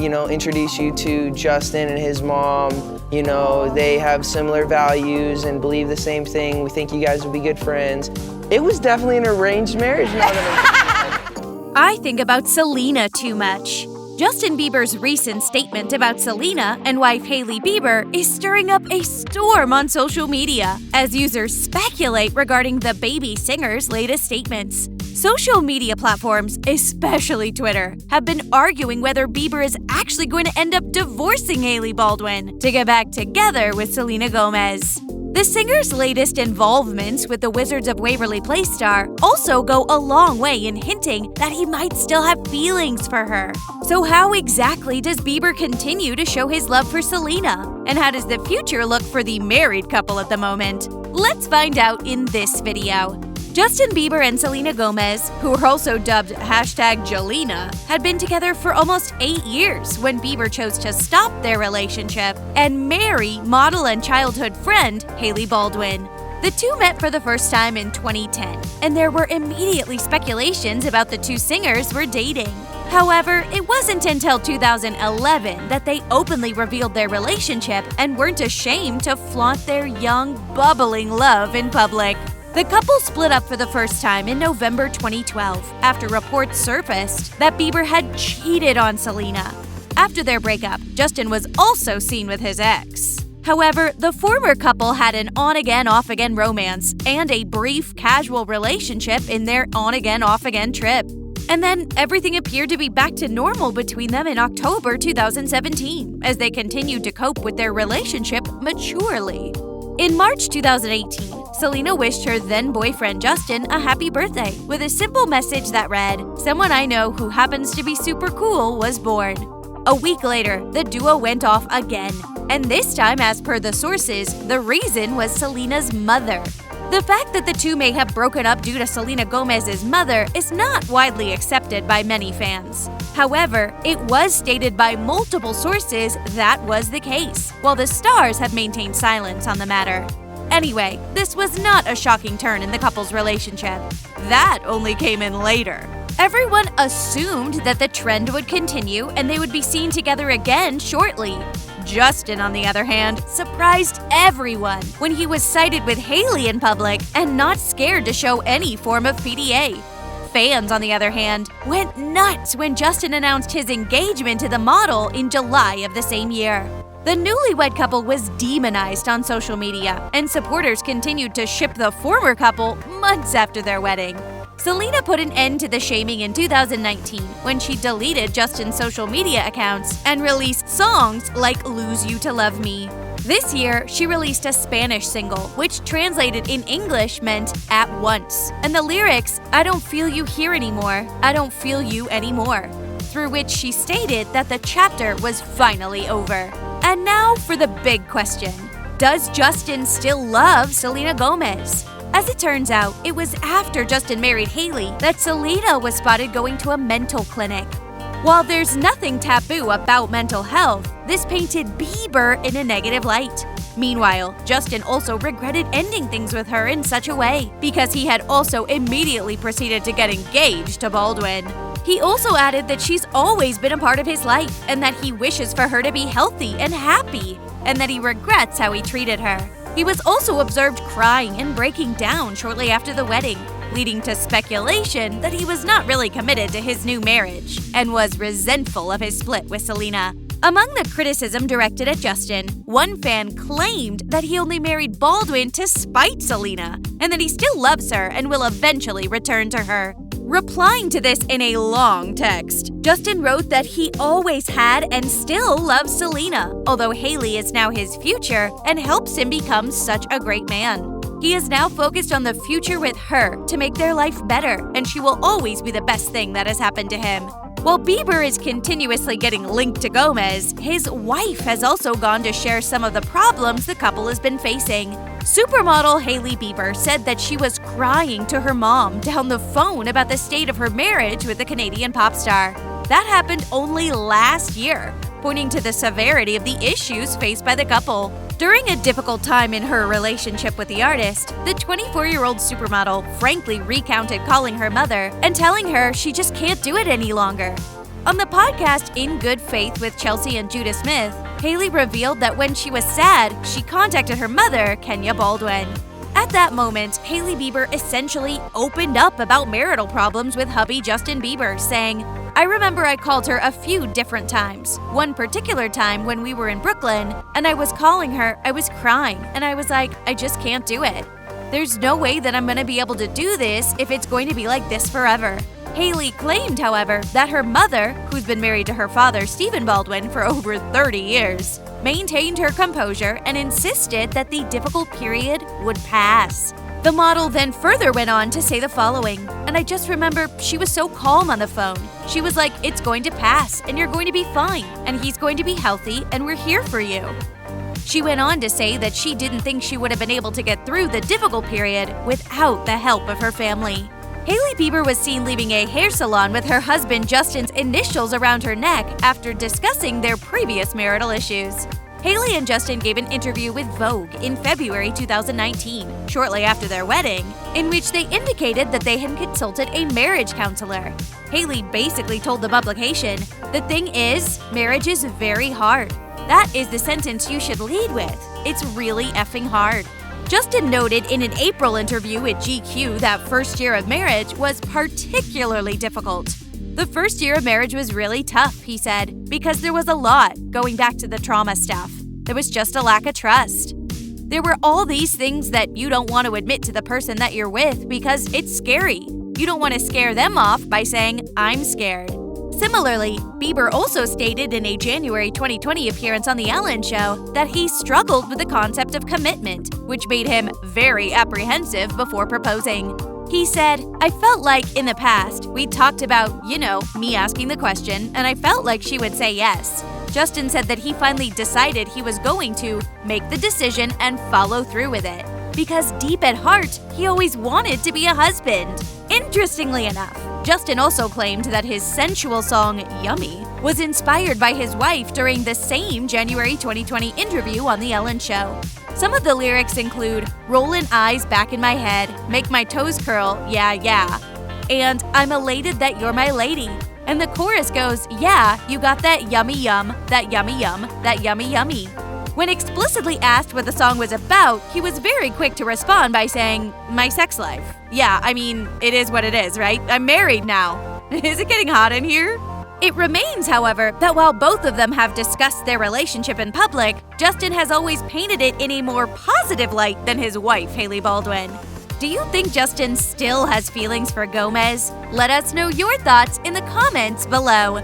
introduce you to Justin and his mom. They have similar values and believe the same thing. We think you guys will be good friends. It was definitely an arranged marriage now that I think about Selena too much. Justin Bieber's recent statement about Selena and wife Hailey Bieber is stirring up a storm on social media as users speculate regarding the baby singer's latest statements. Social media platforms, especially Twitter, have been arguing whether Bieber is actually going to end up divorcing Hailey Baldwin to get back together with Selena Gomez. The singer's latest involvements with the Wizards of Waverly Place star also go a long way in hinting that he might still have feelings for her. So how exactly does Bieber continue to show his love for Selena? And how does the future look for the married couple at the moment? Let's find out in this video. Justin Bieber and Selena Gomez, who were also dubbed #Jelena, had been together for almost 8 years when Bieber chose to stop their relationship and marry model and childhood friend Hailey Baldwin. The two met for the first time in 2010, and there were immediately speculations about the two singers were dating. However, it wasn't until 2011 that they openly revealed their relationship and weren't ashamed to flaunt their young, bubbling love in public. The couple split up for the first time in November 2012 after reports surfaced that Bieber had cheated on Selena. After their breakup, Justin was also seen with his ex. However, the former couple had an on-again, off-again romance and a brief, casual relationship in their on-again, off-again trip. And then everything appeared to be back to normal between them in October 2017 as they continued to cope with their relationship maturely. In March 2018, Selena wished her then-boyfriend Justin a happy birthday with a simple message that read, "Someone I know who happens to be super cool was born." A week later, the duo went off again, and this time, as per the sources, the reason was Selena's mother. The fact that the two may have broken up due to Selena Gomez's mother is not widely accepted by many fans. However, it was stated by multiple sources that was the case, while the stars have maintained silence on the matter. Anyway, this was not a shocking turn in the couple's relationship. That only came in later. Everyone assumed that the trend would continue and they would be seen together again shortly. Justin, on the other hand, surprised everyone when he was sighted with Hailey in public and not scared to show any form of PDA. Fans, on the other hand, went nuts when Justin announced his engagement to the model in July of the same year. The newlywed couple was demonized on social media, and supporters continued to ship the former couple months after their wedding. Selena put an end to the shaming in 2019 when she deleted Justin's social media accounts and released songs like "Lose You to Love Me." This year, she released a Spanish single, which translated in English meant "at once," and the lyrics, "I don't feel you here anymore, I don't feel you anymore," through which she stated that the chapter was finally over. And now for the big question. Does Justin still love Selena Gomez? As it turns out, it was after Justin married Hailey that Selena was spotted going to a mental clinic. While there's nothing taboo about mental health, this painted Bieber in a negative light. Meanwhile, Justin also regretted ending things with her in such a way because he had also immediately proceeded to get engaged to Baldwin. He also added that she's always been a part of his life and that he wishes for her to be healthy and happy, and that he regrets how he treated her. He was also observed crying and breaking down shortly after the wedding, leading to speculation that he was not really committed to his new marriage and was resentful of his split with Selena. Among the criticism directed at Justin, one fan claimed that he only married Baldwin to spite Selena and that he still loves her and will eventually return to her. Replying to this in a long text, Justin wrote that he always had and still loves Selena, although Hailey is now his future and helps him become such a great man. He is now focused on the future with her to make their life better, and she will always be the best thing that has happened to him. While Bieber is continuously getting linked to Gomez, his wife has also gone to share some of the problems the couple has been facing. Supermodel Hailey Bieber said that she was crying to her mom down the phone about the state of her marriage with the Canadian pop star. That happened only last year, pointing to the severity of the issues faced by the couple. During a difficult time in her relationship with the artist, the 24-year-old supermodel frankly recounted calling her mother and telling her she just can't do it any longer. On the podcast In Good Faith with Chelsea and Judah Smith, Hailey revealed that when she was sad, she contacted her mother, Kenya Baldwin. At that moment, Hailey Bieber essentially opened up about marital problems with hubby Justin Bieber, saying, "I remember I called her a few different times. One particular time when we were in Brooklyn, and I was calling her, I was crying, and I was like, I just can't do it. There's no way that I'm gonna be able to do this if it's going to be like this forever." Hailey claimed, however, that her mother, who's been married to her father, Stephen Baldwin, for over 30 years, maintained her composure and insisted that the difficult period would pass. The model then further went on to say the following, and I just remember she was so calm on the phone. She was like, "It's going to pass, and you're going to be fine, and he's going to be healthy, and we're here for you." She went on to say that she didn't think she would have been able to get through the difficult period without the help of her family. Hailey Bieber was seen leaving a hair salon with her husband Justin's initials around her neck after discussing their previous marital issues. Hailey and Justin gave an interview with Vogue in February 2019, shortly after their wedding, in which they indicated that they had consulted a marriage counselor. Hailey basically told the publication, "The thing is, marriage is very hard. That is the sentence you should lead with. It's really effing hard." Justin noted in an April interview with GQ that first year of marriage was particularly difficult. "The first year of marriage was really tough," he said, "because there was a lot going back to the trauma stuff. There was just a lack of trust. There were all these things that you don't want to admit to the person that you're with because it's scary. You don't want to scare them off by saying, 'I'm scared.'" Similarly, Bieber also stated in a January 2020 appearance on The Ellen Show that he struggled with the concept of commitment, which made him very apprehensive before proposing. He said, "I felt like in the past, we talked about, me asking the question, and I felt like she would say yes." Justin said that he finally decided he was going to make the decision and follow through with it, because deep at heart, he always wanted to be a husband. Interestingly enough, Justin also claimed that his sensual song, Yummy, was inspired by his wife during the same January 2020 interview on The Ellen Show. Some of the lyrics include, "Rollin' eyes back in my head, make my toes curl, yeah, yeah," and "I'm elated that you're my lady." And the chorus goes, "Yeah, you got that yummy yum, that yummy yum, that yummy yummy." When explicitly asked what the song was about, he was very quick to respond by saying, "My sex life. Yeah, I mean, it is what it is, right? I'm married now. Is it getting hot in here?" It remains, however, that while both of them have discussed their relationship in public, Justin has always painted it in a more positive light than his wife, Hailey Baldwin. Do you think Justin still has feelings for Gomez? Let us know your thoughts in the comments below.